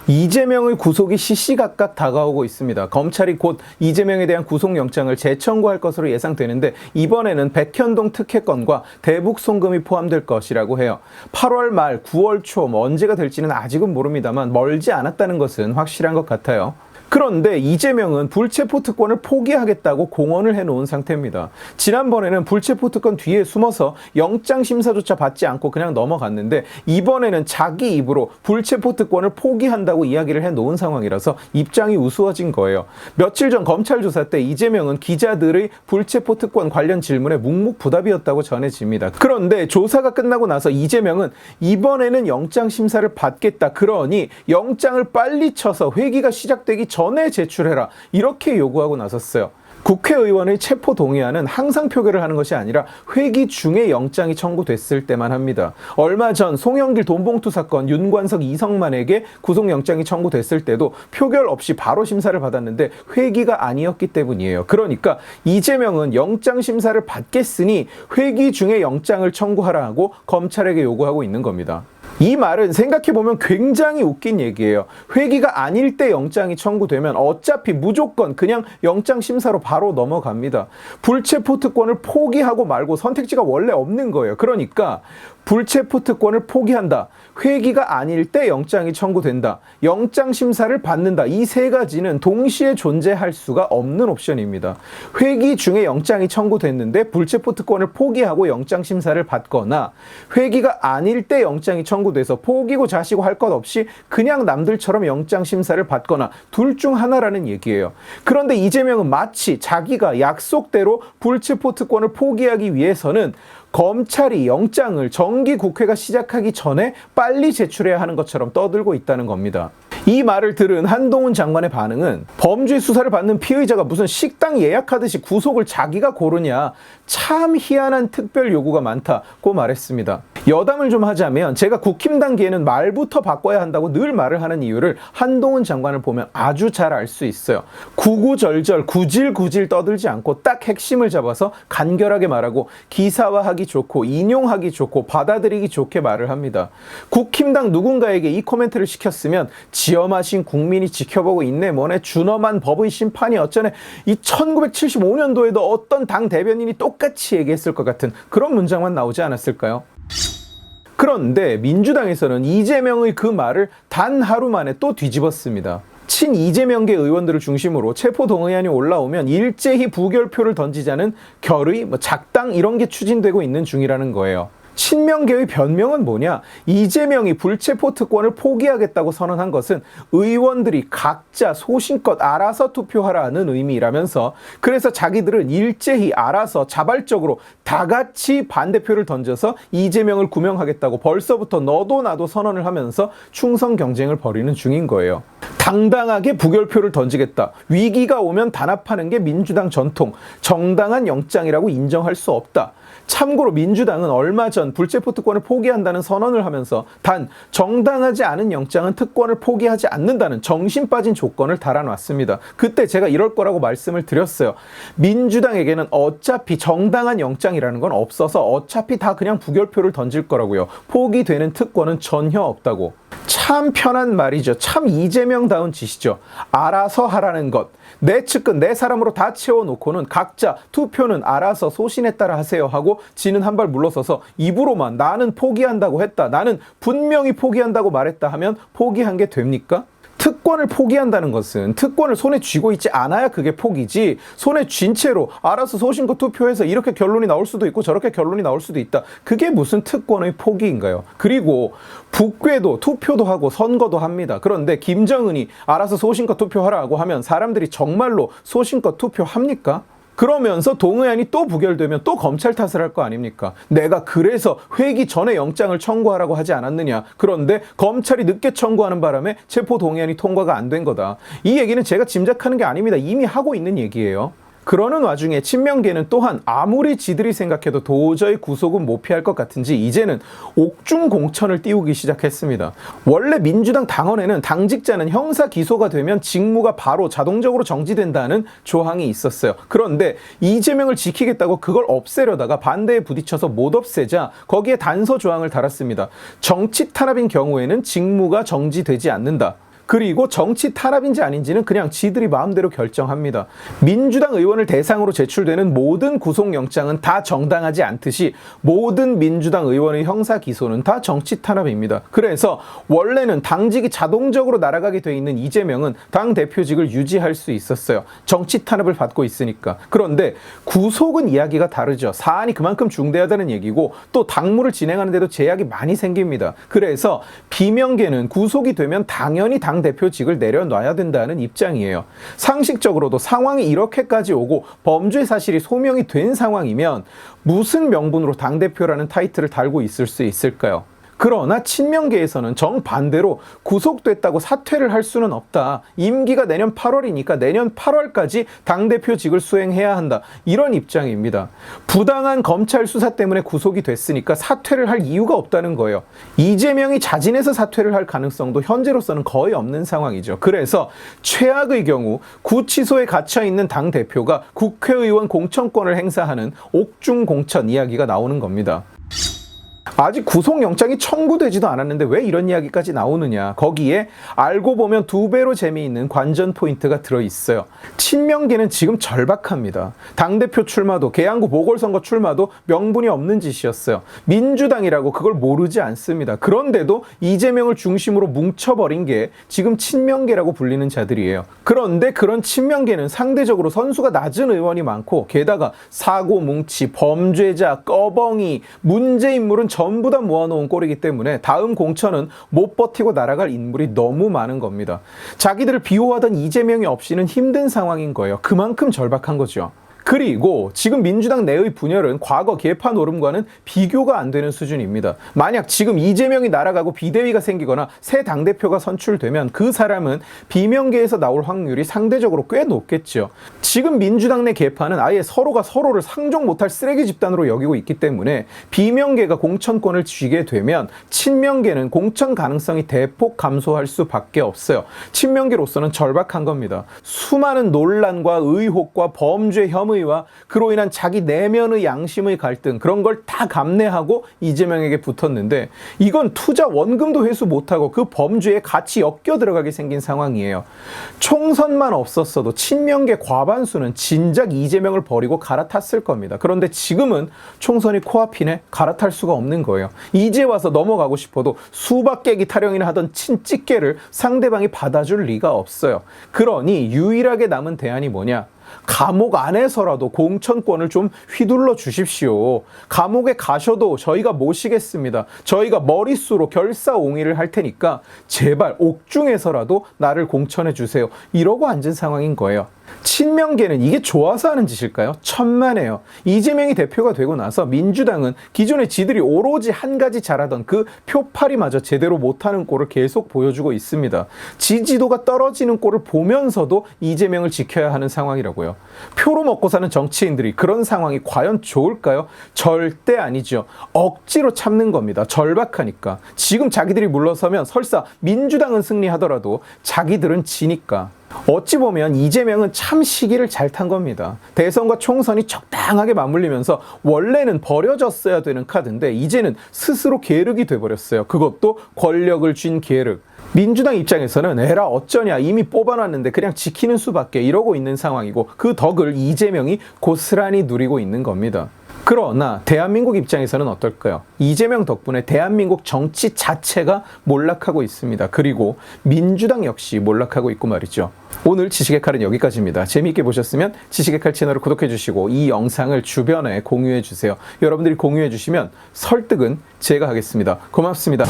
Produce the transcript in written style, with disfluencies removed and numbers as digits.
이재명의 구속이 시시각각 다가오고 있습니다. 검찰이 곧 이재명에 대한 구속영장을 재청구할 것으로 예상되는데 이번에는 백현동 특혜건과 대북 송금이 포함될 것이라고 해요. 8월 말, 9월 초 언제가 될지는 아직은 모릅니다만 멀지 않았다는 것은 확실한 것 같아요. 그런데 이재명은 불체포 특권을 포기하겠다고 공언을 해놓은 상태입니다. 지난번에는 불체포 특권 뒤에 숨어서 영장 심사조차 받지 않고 그냥 넘어갔는데 이번에는 자기 입으로 불체포 특권을 포기한다고 이야기를 해놓은 상황이라서 입장이 우스워진 거예요. 며칠 전 검찰 조사 때 이재명은 기자들의 불체포 특권 관련 질문에 묵묵부답이었다고 전해집니다. 그런데 조사가 끝나고 나서 이재명은 이번에는 영장 심사를 받겠다. 그러니 영장을 빨리 쳐서 회기가 시작되기 전에 제출해라. 이렇게 요구하고 나섰어요. 국회의원의 체포 동의안은 항상 표결을 하는 것이 아니라 회기 중에 영장이 청구됐을 때만 합니다. 얼마 전 송영길 돈봉투 사건 윤관석 이성만에게 구속영장이 청구됐을 때도 표결 없이 바로 심사를 받았는데 회기가 아니었기 때문이에요. 그러니까 이재명은 영장 심사를 받겠으니 회기 중에 영장을 청구하라고 검찰에게 요구하고 있는 겁니다. 이 말은 생각해보면 굉장히 웃긴 얘기예요. 회기가 아닐 때 영장이 청구되면 어차피 무조건 그냥 영장 심사로 바로 넘어갑니다. 불체포 특권을 포기하고 말고 선택지가 원래 없는 거예요. 그러니까 불체포 특권을 포기한다. 회기가 아닐 때 영장이 청구된다. 영장 심사를 받는다. 이 세 가지는 동시에 존재할 수가 없는 옵션입니다. 회기 중에 영장이 청구됐는데 불체포 특권을 포기하고 영장 심사를 받거나 회기가 아닐 때 영장이 청구돼서 포기고 자시고 할 것 없이 그냥 남들처럼 영장 심사를 받거나 둘 중 하나라는 얘기예요. 그런데 이재명은 마치 자기가 약속대로 불체포 특권을 포기하기 위해서는 검찰이 영장을 정기 국회가 시작하기 전에 빨리 제출해야 하는 것처럼 떠들고 있다는 겁니다. 이 말을 들은 한동훈 장관의 반응은 범죄 수사를 받는 피의자가 무슨 식당 예약하듯이 구속을 자기가 고르냐, 참 희한한 특별 요구가 많다고 말했습니다. 여담을 좀 하자면 제가 국힘 단계에는 말부터 바꿔야 한다고 늘 말을 하는 이유를 한동훈 장관을 보면 아주 잘 알 수 있어요. 구구절절 구질구질 떠들지 않고 딱 핵심을 잡아서 간결하게 말하고 기사화하기 좋고 인용하기 좋고 받아들이기 좋게 말을 합니다. 국힘당 누군가에게 이 코멘트를 시켰으면 지엄하신 국민이 지켜보고 있네 뭐네 준엄한 법의 심판이 어쩌네 이 1975년도에도 어떤 당 대변인이 똑같이 얘기했을 것 같은 그런 문장만 나오지 않았을까요? 그런데 민주당에서는 이재명의 그 말을 단 하루 만에 또 뒤집었습니다. 친 이재명계 의원들을 중심으로 체포 동의안이 올라오면 일제히 부결표를 던지자는 결의, 작당 이런 게 추진되고 있는 중이라는 거예요. 친명계의 변명은 뭐냐? 이재명이 불체포 특권을 포기하겠다고 선언한 것은 의원들이 각자 소신껏 알아서 투표하라는 의미라면서 그래서 자기들은 일제히 알아서 자발적으로 다 같이 반대표를 던져서 이재명을 구명하겠다고 벌써부터 너도 나도 선언을 하면서 충성 경쟁을 벌이는 중인 거예요. 당당하게 부결표를 던지겠다. 위기가 오면 단합하는 게 민주당 전통. 정당한 영장이라고 인정할 수 없다. 참고로 민주당은 얼마 전 불체포 특권을 포기한다는 선언을 하면서 단 정당하지 않은 영장은 특권을 포기하지 않는다는 정신 빠진 조건을 달아놨습니다. 그때 제가 이럴 거라고 말씀을 드렸어요. 민주당에게는 어차피 정당한 영장이라는 건 없어서 어차피 다 그냥 부결표를 던질 거라고요. 포기되는 특권은 전혀 없다고. 참 편한 말이죠. 참 이재명다운 짓이죠. 알아서 하라는 것. 내 측근 내 사람으로 다 채워놓고는 각자 투표는 알아서 소신에 따라 하세요 하고 지는 한 발 물러서서 입으로만 나는 포기한다고 했다. 나는 분명히 포기한다고 말했다 하면 포기한 게 됩니까? 특권을 포기한다는 것은 특권을 손에 쥐고 있지 않아야 그게 포기지 손에 쥔 채로 알아서 소신껏 투표해서 이렇게 결론이 나올 수도 있고 저렇게 결론이 나올 수도 있다. 그게 무슨 특권의 포기인가요? 그리고 북괴도 투표도 하고 선거도 합니다. 그런데 김정은이 알아서 소신껏 투표하라고 하면 사람들이 정말로 소신껏 투표합니까? 그러면서 동의안이 또 부결되면 또 검찰 탓을 할 거 아닙니까? 내가 그래서 회기 전에 영장을 청구하라고 하지 않았느냐. 그런데 검찰이 늦게 청구하는 바람에 체포 동의안이 통과가 안 된 거다. 이 얘기는 제가 짐작하는 게 아닙니다. 이미 하고 있는 얘기예요. 그러는 와중에 친명계는 또한 아무리 지들이 생각해도 도저히 구속은 못 피할 것 같은지 이제는 옥중공천을 띄우기 시작했습니다. 원래 민주당 당원에는 당직자는 형사 기소가 되면 직무가 바로 자동적으로 정지된다는 조항이 있었어요. 그런데 이재명을 지키겠다고 그걸 없애려다가 반대에 부딪혀서 못 없애자 거기에 단서 조항을 달았습니다. 정치 탄압인 경우에는 직무가 정지되지 않는다. 그리고 정치 탄압인지 아닌지는 그냥 지들이 마음대로 결정합니다. 민주당 의원을 대상으로 제출되는 모든 구속영장은 다 정당하지 않듯이 모든 민주당 의원의 형사 기소는 다 정치 탄압입니다. 그래서 원래는 당직이 자동적으로 날아가게 돼 있는 이재명은 당대표직을 유지할 수 있었어요. 정치 탄압을 받고 있으니까. 그런데 구속은 이야기가 다르죠. 사안이 그만큼 중대하다는 얘기고 또 당무를 진행하는데도 제약이 많이 생깁니다. 그래서 비명계는 구속이 되면 당연히 당대표직을 내려놔야 된다는 입장이에요. 상식적으로도 상황이 이렇게까지 오고 범죄 사실이 소명이 된 상황이면 무슨 명분으로 당대표라는 타이틀을 달고 있을 수 있을까요? 그러나 친명계에서는 정반대로 구속됐다고 사퇴를 할 수는 없다. 임기가 내년 8월이니까 내년 8월까지 당대표직을 수행해야 한다. 이런 입장입니다. 부당한 검찰 수사 때문에 구속이 됐으니까 사퇴를 할 이유가 없다는 거예요. 이재명이 자진해서 사퇴를 할 가능성도 현재로서는 거의 없는 상황이죠. 그래서 최악의 경우 구치소에 갇혀있는 당대표가 국회의원 공천권을 행사하는 옥중 공천 이야기가 나오는 겁니다. 아직 구속영장이 청구되지도 않았는데 왜 이런 이야기까지 나오느냐. 거기에 알고 보면 2배로 재미있는 관전 포인트가 들어있어요. 친명계는 지금 절박합니다. 당대표 출마도 계양구 보궐선거 출마도 명분이 없는 짓이었어요. 민주당이라고 그걸 모르지 않습니다. 그런데도 이재명을 중심으로 뭉쳐버린 게 지금 친명계라고 불리는 자들이에요. 그런데 그런 친명계는 상대적으로 선수가 낮은 의원이 많고 게다가 사고 뭉치, 범죄자, 꺼벙이, 문제인물은 전부 다 모아놓은 꼴이기 때문에 다음 공천은 못 버티고 날아갈 인물이 너무 많은 겁니다. 자기들을 비호하던 이재명이 없이는 힘든 상황인 거예요. 그만큼 절박한 거죠. 그리고 지금 민주당 내의 분열은 과거 계파 노름과는 비교가 안 되는 수준입니다. 만약 지금 이재명이 날아가고 비대위가 생기거나 새 당대표가 선출되면 그 사람은 비명계에서 나올 확률이 상대적으로 꽤 높겠죠. 지금 민주당 내 계파는 아예 서로가 서로를 상종 못할 쓰레기 집단으로 여기고 있기 때문에 비명계가 공천권을 쥐게 되면 친명계는 공천 가능성이 대폭 감소할 수밖에 없어요. 친명계로서는 절박한 겁니다. 수많은 논란과 의혹과 범죄 혐의 와 그로 인한 자기 내면의 양심의 갈등 그런 걸 다 감내하고 이재명에게 붙었는데 이건 투자 원금도 회수 못하고 그 범죄에 같이 엮여 들어가게 생긴 상황이에요. 총선만 없었어도 친명계 과반수는 진작 이재명을 버리고 갈아탔을 겁니다. 그런데 지금은 총선이 코앞이네 갈아탈 수가 없는 거예요. 이제 와서 넘어가고 싶어도 수박 깨기 타령이나 하던 친찍개를 상대방이 받아줄 리가 없어요. 그러니 유일하게 남은 대안이 뭐냐? 감옥 안에서라도 공천권을 좀 휘둘러 주십시오. 감옥에 가셔도 저희가 모시겠습니다. 저희가 머릿수로 결사옹위를 할 테니까 제발 옥중에서라도 나를 공천해 주세요. 이러고 앉은 상황인 거예요. 친명계는 이게 좋아서 하는 짓일까요? 천만에요. 이재명이 대표가 되고 나서 민주당은 기존에 지들이 오로지 한 가지 잘하던 그 표파리마저 제대로 못하는 꼴을 계속 보여주고 있습니다. 지지도가 떨어지는 꼴을 보면서도 이재명을 지켜야 하는 상황이라고요. 표로 먹고 사는 정치인들이 그런 상황이 과연 좋을까요? 절대 아니죠. 억지로 참는 겁니다. 절박하니까. 지금 자기들이 물러서면 설사 민주당은 승리하더라도 자기들은 지니까. 어찌 보면 이재명은 참 시기를 잘 탄 겁니다. 대선과 총선이 적당하게 맞물리면서 원래는 버려졌어야 되는 카드인데 이제는 스스로 계륵이 돼버렸어요. 그것도 권력을 쥔 계륵. 민주당 입장에서는 에라 어쩌냐 이미 뽑아놨는데 그냥 지키는 수밖에 이러고 있는 상황이고 그 덕을 이재명이 고스란히 누리고 있는 겁니다. 그러나 대한민국 입장에서는 어떨까요? 이재명 덕분에 대한민국 정치 자체가 몰락하고 있습니다. 그리고 민주당 역시 몰락하고 있고 말이죠. 오늘 지식의 칼은 여기까지입니다. 재미있게 보셨으면 지식의 칼 채널을 구독해 주시고 이 영상을 주변에 공유해 주세요. 여러분들이 공유해 주시면 설득은 제가 하겠습니다. 고맙습니다.